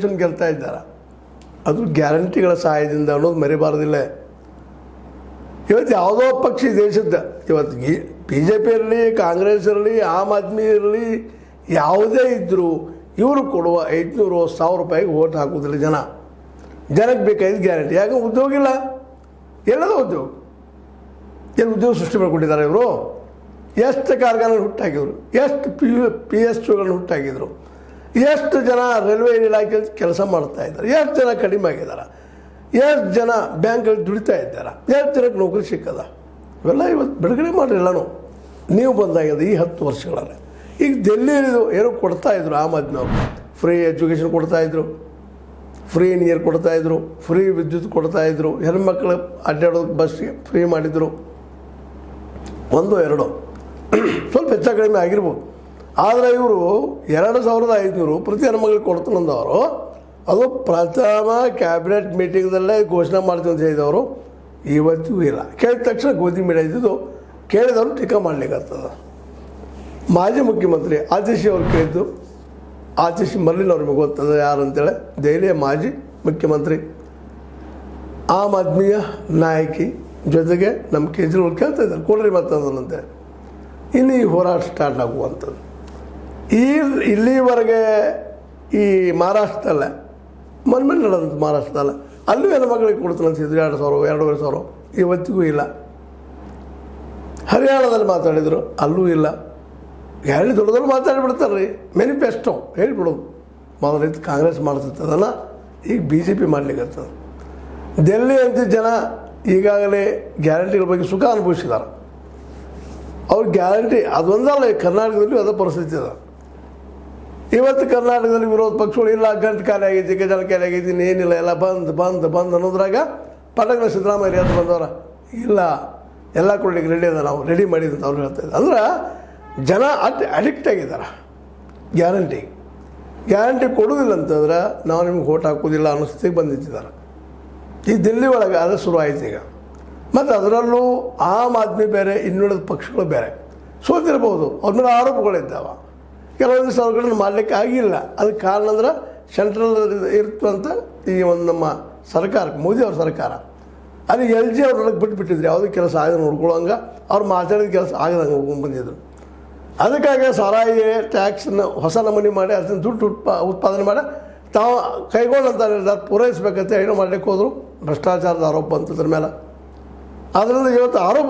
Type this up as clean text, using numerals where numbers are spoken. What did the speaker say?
Election ಗೆಲ್ತಾ ಇದ್ದಾರೆ, ಅದು ಗ್ಯಾರಂಟಿಗಳ ಸಹಾಯದಿಂದ ಅನ್ನೋದು ಮರಿಬಾರ್ದಿಲ್ಲ. ಇವತ್ತು ಯಾವುದೋ ಪಕ್ಷ ದೇಶದ ಇವತ್ತು BJP ಇರಲಿ, ಕಾಂಗ್ರೆಸ್ ಇರಲಿ, ಆಮ್ ಆದ್ಮಿ ಇರಲಿ, ಯಾವುದೇ ಇದ್ದರೂ ಇವರು ಕೊಡುವ 500-1000 ರೂಪಾಯಿಗೆ ಓಟ್ ಹಾಕೋದಿಲ್ಲ ಜನ. ಜನಕ್ಕೆ ಬೇಕಾಗಿದ್ದು ಗ್ಯಾರಂಟಿ. ಯಾಕೆ ಉದ್ಯೋಗ ಇಲ್ಲ, ಎಲ್ಲದೋ ಉದ್ಯೋಗ. ಏನು ಉದ್ಯೋಗ ಸೃಷ್ಟಿ ಮಾಡಿಕೊಟ್ಟಿದ್ದಾರೆ ಇವರು? ಎಷ್ಟು ಕಾರ್ಖಾನೆ ಹುಟ್ಟಾಕಿದ್ರು, ಎಷ್ಟು PSUಗಳನ್ನು ಹುಟ್ಟಾಕಿದ್ರು, ಎಷ್ಟು ಜನ ರೈಲ್ವೆ ಇಲಾಖೆಯಲ್ಲಿ ಕೆಲಸ ಮಾಡ್ತಾ ಇದ್ದಾರೆ, ಎಷ್ಟು ಜನ ಕಡಿಮೆ ಆಗಿದ್ದಾರೆ, ಎಷ್ಟು ಜನ ಬ್ಯಾಂಕಲ್ಲಿ ದುಡಿತಾ ಇದ್ದಾರೆ, ಎಷ್ಟು ಜನಕ್ಕೆ ನೌಕರಿ ಸಿಕ್ಕದ. ಇವೆಲ್ಲ ಇವತ್ತು ಬಿಡುಗಡೆ ಮಾಡಿಲ್ಲನೋ ನೀವು ಬಂದಾಗಿದೆ ಈ 10 ವರ್ಷಗಳಲ್ಲಿ. ಈಗ ಡೆಲ್ಲಿಯಲ್ಲಿದು ಏನೋ ಕೊಡ್ತಾಯಿದ್ರು ಆಮ್ ಆದ್ಮಿ ಅವರು, ಫ್ರೀ ಎಜುಕೇಷನ್ ಕೊಡ್ತಾಯಿದ್ರು, ಫ್ರೀ ನೀರು ಕೊಡ್ತಾಯಿದ್ರು, ಫ್ರೀ ವಿದ್ಯುತ್ ಕೊಡ್ತಾಯಿದ್ರು, ಹೆಣ್ಮಕ್ಳು ಅಡ್ಡಾಡೋದಕ್ಕೆ ಬಸ್ಗೆ ಫ್ರೀ ಮಾಡಿದರು. 1-2 ಸ್ವಲ್ಪ ಹೆಚ್ಚು ಕಡಿಮೆ ಆಗಿರ್ಬೋದು. ಆದರೆ ಇವರು 2500 ಪ್ರತಿ ಹೆಣ್ಮಕ್ಳಿಗೆ ಕೊಡ್ತಾನಂದವರು, ಅದು ಪ್ರಥಮ ಕ್ಯಾಬಿನೆಟ್ ಮೀಟಿಂಗ್ದಲ್ಲೇ ಘೋಷಣೆ ಮಾಡ್ತೀವಿ ಅಂತ ಹೇಳಿದವರು ಇವತ್ತಿಗೂ ಇಲ್ಲ. ಕೇಳಿದ ತಕ್ಷಣ ಗೋಧಿ ಮೀಡಿಯಾ ಇದ್ದಿದ್ದು ಕೇಳಿದವರು ಟೀಕಾ ಮಾಡ್ಲಿಕ್ಕತ್ತದ. ಮಾಜಿ ಮುಖ್ಯಮಂತ್ರಿ ಆತಿಶಿ ಅವ್ರು ಕೇಳಿದ್ದು, ಆತಿಶಿ ಮರ್ಲಿನ್ ಅವ್ರಿಗೆ ಗೊತ್ತದ ಯಾರು ಅಂತೇಳಿ, ದೆಹಲಿಯ ಮಾಜಿ ಮುಖ್ಯಮಂತ್ರಿ, ಆಮ್ ಆದ್ಮಿಯ ನಾಯಕಿ, ಜೊತೆಗೆ ನಮ್ಮ ಕೇಜ್ರಿವಾಲ್ ಕೇಳ್ತಾ ಇದ್ದಾರೆ ಕೊಡ್ರಿ ಮತ್ತಂತೇಳಿ. ಇನ್ನು ಈ ಹೋರಾಟ ಸ್ಟಾರ್ಟ್ ಆಗುವಂಥದ್ದು. ಇಲ್ಲಿವರೆಗೆ ಈ ಮಹಾರಾಷ್ಟ್ರದಲ್ಲೇ ಮೊನ್ನೆ ನಡೆದಂಥ ಮಹಾರಾಷ್ಟ್ರದಲ್ಲ, ಅಲ್ಲೂ ಹೆಣ್ಮಕ್ಳಿಗೆ ಕೊಡ್ತಾನೆ ಅಂತಿದ್ರು 2000-2500, ಇವತ್ತಿಗೂ ಇಲ್ಲ. ಹರಿಯಾಣದಲ್ಲಿ ಮಾತಾಡಿದರು, ಅಲ್ಲೂ ಇಲ್ಲ. ಹೇಳಿ ದೊಡ್ಡದನ್ನು ಮಾತಾಡಿಬಿಡ್ತಾರೆ ರೀ, ಮ್ಯಾನಿಫೆಸ್ಟೋ ಹೇಳಿಬಿಡೋದು. ಮೊದಲೈತೆ ಕಾಂಗ್ರೆಸ್ ಮಾಡ್ತಿತ್ತು, ಅದನ್ನು ಈಗ BJP ಮಾಡ್ಲಿಕ್ಕತ್ತದ. ಡೆಲ್ಲಿ ಅಂತ ಜನ ಈಗಾಗಲೇ ಗ್ಯಾರಂಟಿಗಳ ಬಗ್ಗೆ ಸುಖ ಅನುಭವಿಸಿದ್ದಾರೆ. ಅವ್ರ ಗ್ಯಾರಂಟಿ ಅದೊಂದಲ್ಲ, ಕರ್ನಾಟಕದಲ್ಲಿ ಅದೇ ಪರಿಸ್ಥಿತಿ ಅದ. ಇವತ್ತು ಕರ್ನಾಟಕದಲ್ಲಿ ವಿರೋಧ ಪಕ್ಷಗಳು ಇಲ್ಲ, ಗಂಟು ಖಾಲಿ ಆಗೈತಿ, ಗಜಲ ಖಾಲಿ ಆಗೈತಿ, ಏನಿಲ್ಲ, ಎಲ್ಲ ಬಂದ್ ಅನ್ನೋದ್ರಾಗ ಪಟಕ್ನ ಸಿದ್ದರಾಮಯ್ಯ ಅಂತ ಬಂದವರ ಇಲ್ಲ, ಎಲ್ಲ ಕೊಡ್ಲಿಕ್ಕೆ ರೆಡಿ ಅದ, ನಾವು ರೆಡಿ ಮಾಡಿದ್ದು ಅಂತ ಅವ್ರು ಹೇಳ್ತಾಯಿದ್ರು. ಅಂದ್ರೆ ಜನ ಅಡಿಕ್ಟ್ ಆಗಿದ್ದಾರೆ ಗ್ಯಾರಂಟಿ ಕೊಡೋದಿಲ್ಲ ಅಂತಂದ್ರೆ ನಾವು ನಿಮ್ಗೆ ಓಟ್ ಹಾಕೋದಿಲ್ಲ ಅನ್ನೋ ಸ್ಥಿತಿಗೆ ಬಂದಿದ್ದಾರೆ. ಈ ದಿಲ್ಲಿ ಒಳಗೆ ಅದು ಶುರು ಆಯ್ತು ಈಗ. ಮತ್ತು ಅದರಲ್ಲೂ ಆಮ್ ಆದ್ಮಿ ಬೇರೆ, ಇನ್ನುಳಿದ ಪಕ್ಷಗಳು ಬೇರೆ ಸೋತಿರ್ಬೋದು, ಅವ್ರ ಮೇಲೆ ಆರೋಪಗಳಿದ್ದಾವೆ. ಕೆಲವೊಂದು ಸರ್ಕಾರಗಳನ್ನು ಮಾಡಲಿಕ್ಕೆ ಆಗಿಲ್ಲ. ಅದಕ್ಕೆ ಕಾರಣ ಅಂದ್ರೆ ಸೆಂಟ್ರಲ್ ಇರ್ತಂತ ಈ ಒಂದು ನಮ್ಮ ಸರ್ಕಾರ, ಮೋದಿ ಅವ್ರ ಸರ್ಕಾರ, ಅಲ್ಲಿ LG ಅವ್ರೊಳಗೆ ಬಿಟ್ಬಿಟ್ಟಿದ್ರು, ಯಾವುದೇ ಕೆಲಸ ಆಗದೆ ನೋಡ್ಕೊಳ್ಳೋಂಗೆ, ಅವ್ರು ಮಾತಾಡಿದ ಕೆಲಸ ಆಗದಂಗೆ ಹೋಗ್ಕೊಂಡು ಬಂದಿದ್ರು. ಅದಕ್ಕಾಗಿ ಸಾರಾಯಿ ಟ್ಯಾಕ್ಸನ್ನು ಹೊಸ ನಮೂನೆ ಮಾಡಿ ಅದನ್ನು ದುಡ್ಡು ಉತ್ಪಾದನೆ ಮಾಡಿ ತಾವು ಕೈಗೊಂಡಂಥ ನಿರ್ಧಾರ ಪೂರೈಸಬೇಕಂತ ಏನೋ ಮಾಡಲಿಕ್ಕೆ ಹೋದರು. ಭ್ರಷ್ಟಾಚಾರದ ಆರೋಪ ಬಂತದ್ರ ಮೇಲೆ. ಅದರಿಂದ ಇವತ್ತು ಆರೋಪ